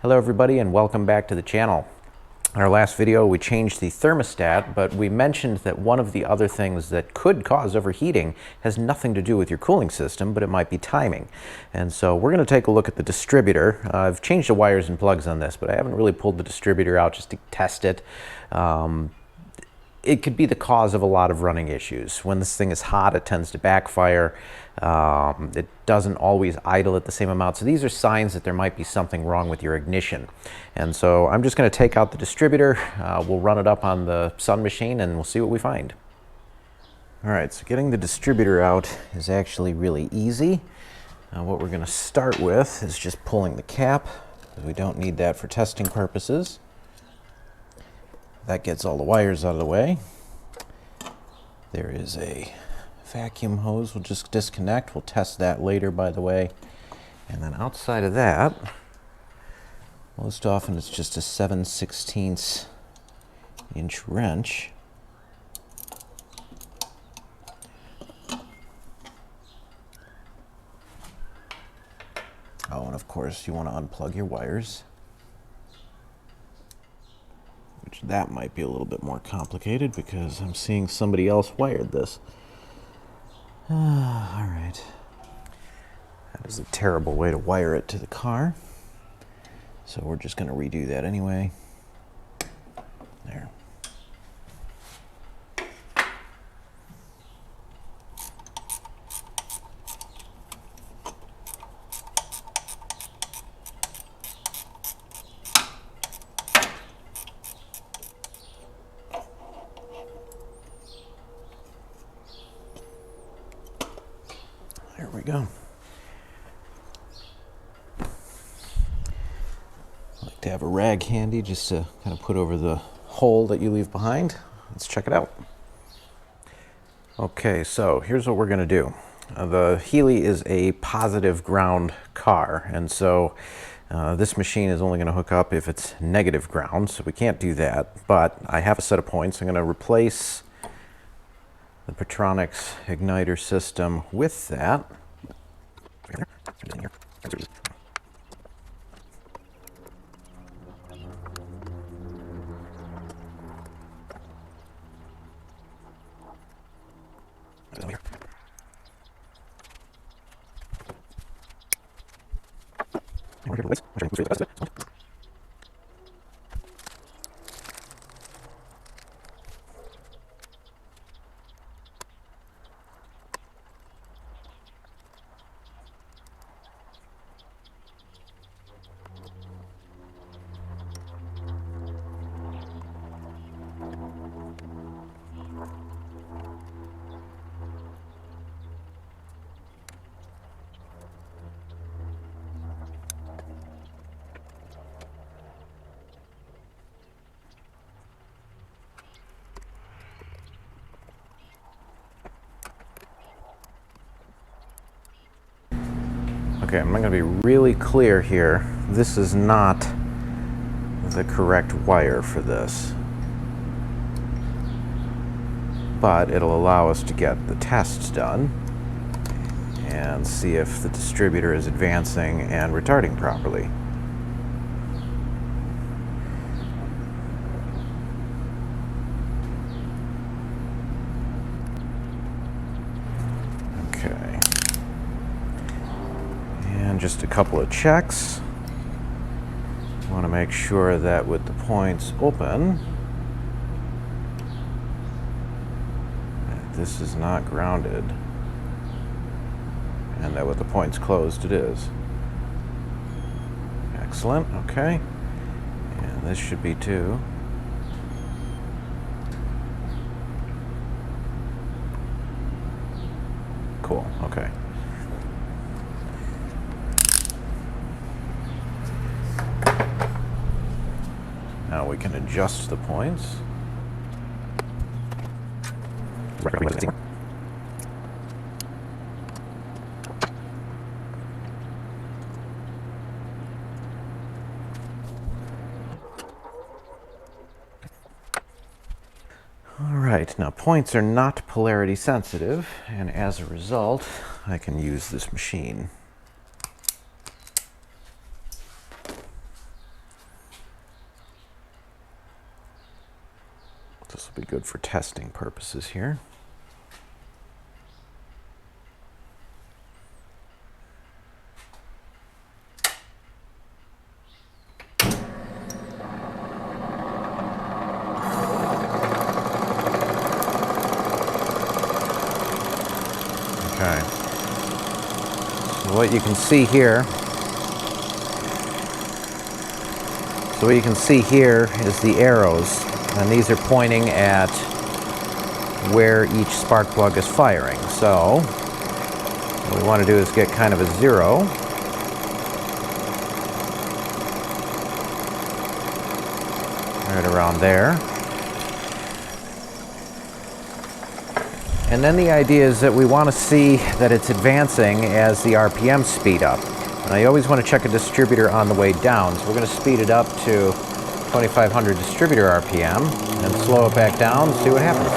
Hello everybody and welcome back to the channel. In our last video we changed the thermostat, but we mentioned that one of the other things that could cause overheating has nothing to do with your cooling system, but it might be timing. And so we're going to take a look at the distributor. I've changed the wires and plugs on this, but I haven't really pulled the distributor out just to test it. It could be the cause of a lot of running issues. When this thing is hot, it tends to backfire. It doesn't always idle at the same amount. So these are signs that there might be something wrong with your ignition. And so I'm just going to take out the distributor. We'll run it up on the Sun machine and we'll see what we find. All right, so getting the distributor out is actually really easy. What we're going to start with is just pulling the cap. We don't need that for testing purposes. That gets all the wires out of the way. There is a vacuum hose we'll just disconnect. We'll test that later, by the way. And then outside of that, most often it's just a 7/16 inch wrench. Oh, and of course you want to unplug your wires, which that might be a little bit more complicated because I'm seeing somebody else wired this. All right. That is a terrible way to wire it to the car. So we're just going to redo that anyway. There. There we go. I like to have a rag handy just to kind of put over the hole that you leave behind. Let's check it out. Okay, so here's what we're going to do. The Healey is a positive ground car, and so this machine is only going to hook up if it's negative ground, so we can't do that. But I have a set of points. I'm going to replace the Petronix igniter system with that. Okay, I'm going to be really clear here. This is not the correct wire for this, but it'll allow us to get the tests done and see if the distributor is advancing and retarding properly. Okay. And just a couple of checks. I want to make sure that with the points open, that this is not grounded, and that with the points closed it is. Excellent, okay. And this should be too. Cool, okay. Now we can adjust the points. All right, now points are not polarity sensitive, and as a result, I can use this machine. This will be good for testing purposes here. Okay. So what you can see here is the arrows, and these are pointing at where each spark plug is firing. So what we want to do is get kind of a 0. Right around there. And then the idea is that we want to see that it's advancing as the RPM speed up. Now you always want to check a distributor on the way down, so we're going to speed it up to 2500 distributor RPM and slow it back down and see what happens.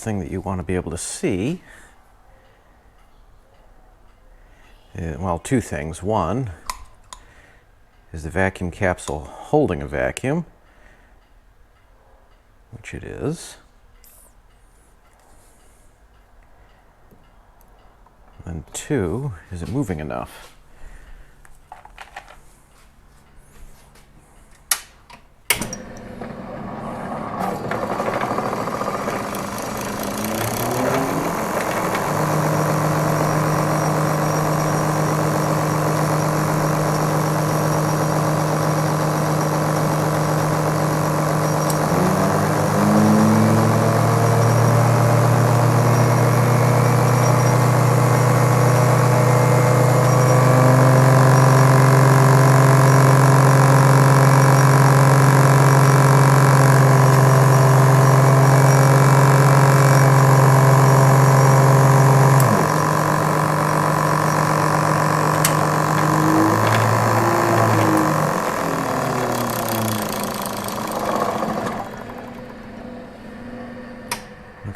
thing that you want to be able to see, well, two things. One is the vacuum capsule holding a vacuum, which it is. And two, is it moving enough?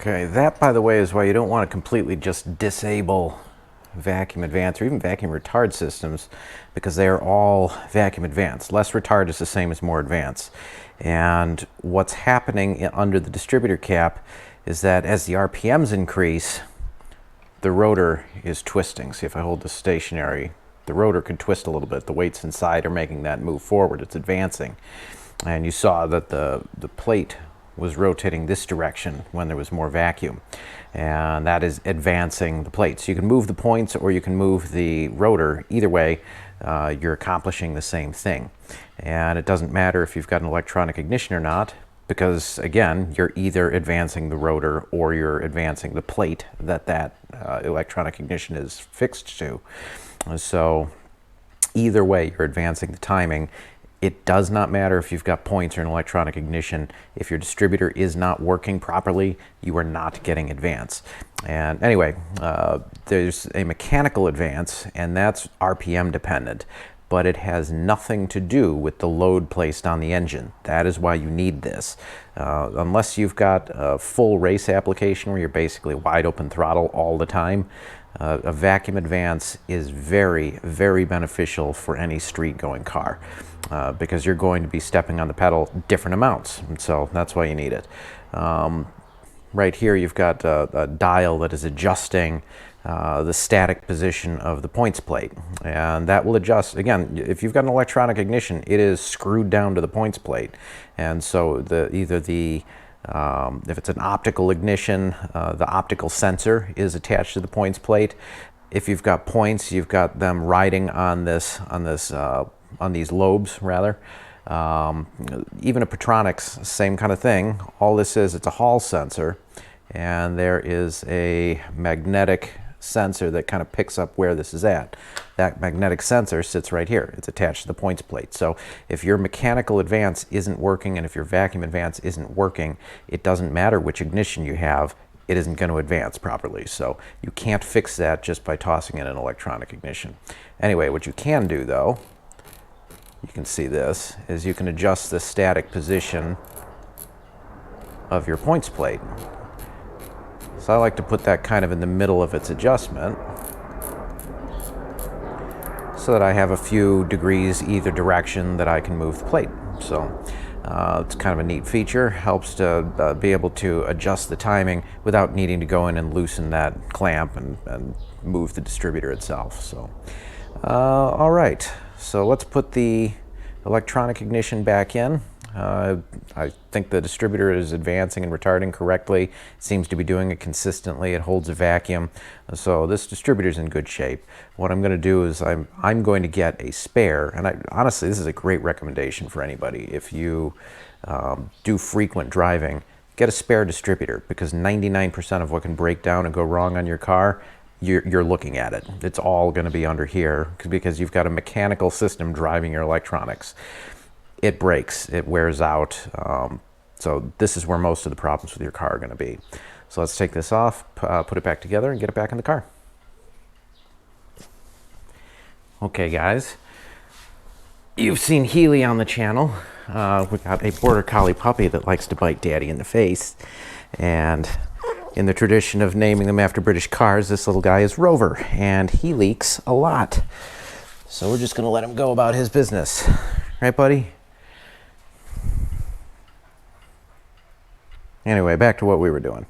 Okay, that, by the way, is why you don't want to completely just disable vacuum advance or even vacuum retard systems, because they are all vacuum advance. Less retard is the same as more advance. And what's happening under the distributor cap is that as the RPMs increase, the rotor is twisting. See, if I hold this stationary, the rotor can twist a little bit. The weights inside are making that move forward. It's advancing. And you saw that the plate was rotating this direction when there was more vacuum, and that is advancing the plate. So you can move the points or you can move the rotor. Either way, you're accomplishing the same thing. And it doesn't matter if you've got an electronic ignition or not, because again, you're either advancing the rotor or you're advancing the plate that electronic ignition is fixed to. So either way, you're advancing the timing. It does not matter if you've got points or an electronic ignition. If your distributor is not working properly, you are not getting advance. And anyway, there's a mechanical advance, and that's RPM dependent, but it has nothing to do with the load placed on the engine. That is why you need this. Unless you've got a full race application where you're basically wide open throttle all the time, a vacuum advance is very, very beneficial for any street going car. Because you're going to be stepping on the pedal different amounts, and so that's why you need it. Right here you've got a dial that is adjusting the static position of the points plate, and that will adjust. Again, if you've got an electronic ignition, it is screwed down to the points plate, and so if it's an optical ignition, the optical sensor is attached to the points plate. If you've got points, you've got them riding on these lobes, rather. Even a Petronix, same kind of thing. All this is, it's a Hall sensor, and there is a magnetic sensor that kind of picks up where this is at. That magnetic sensor sits right here. It's attached to the points plate. So if your mechanical advance isn't working and if your vacuum advance isn't working, it doesn't matter which ignition you have, it isn't going to advance properly. So you can't fix that just by tossing in an electronic ignition. Anyway, what you can do, though, you can see this, is you can adjust the static position of your points plate. So I like to put that kind of in the middle of its adjustment so that I have a few degrees either direction that I can move the plate. So it's kind of a neat feature, helps to be able to adjust the timing without needing to go in and loosen that clamp and move the distributor itself. So all right. So let's put the electronic ignition back in. I think the distributor is advancing and retarding correctly. It seems to be doing it consistently. It holds a vacuum. So this distributor is in good shape. What I'm going to do is I'm going to get a spare, and honestly, this is a great recommendation for anybody. If you do frequent driving, get a spare distributor, because 99% of what can break down and go wrong on your car, you're looking at it. It's all going to be under here because you've got a mechanical system driving your electronics. It breaks, it wears out. So this is where most of the problems with your car are going to be. So let's take this off, put it back together, and get it back in the car. Okay, guys, you've seen Healey on the channel. We've got a Border Collie puppy that likes to bite Daddy in the face, and In the tradition of naming them after British cars, this little guy is Rover, and he leaks a lot. So we're just going to let him go about his business. Right, buddy? Anyway, back to what we were doing.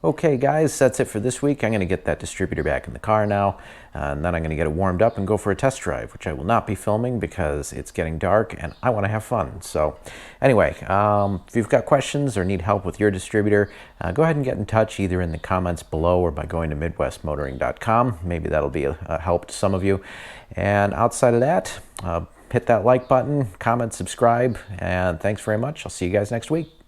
Okay, guys, that's it for this week. I'm going to get that distributor back in the car now, and then I'm going to get it warmed up and go for a test drive, which I will not be filming because it's getting dark and I want to have fun. So anyway, if you've got questions or need help with your distributor, go ahead and get in touch either in the comments below or by going to midwestmotoring.com. Maybe that'll be a help to some of you. And outside of that, hit that like button, comment, subscribe, and thanks very much. I'll see you guys next week.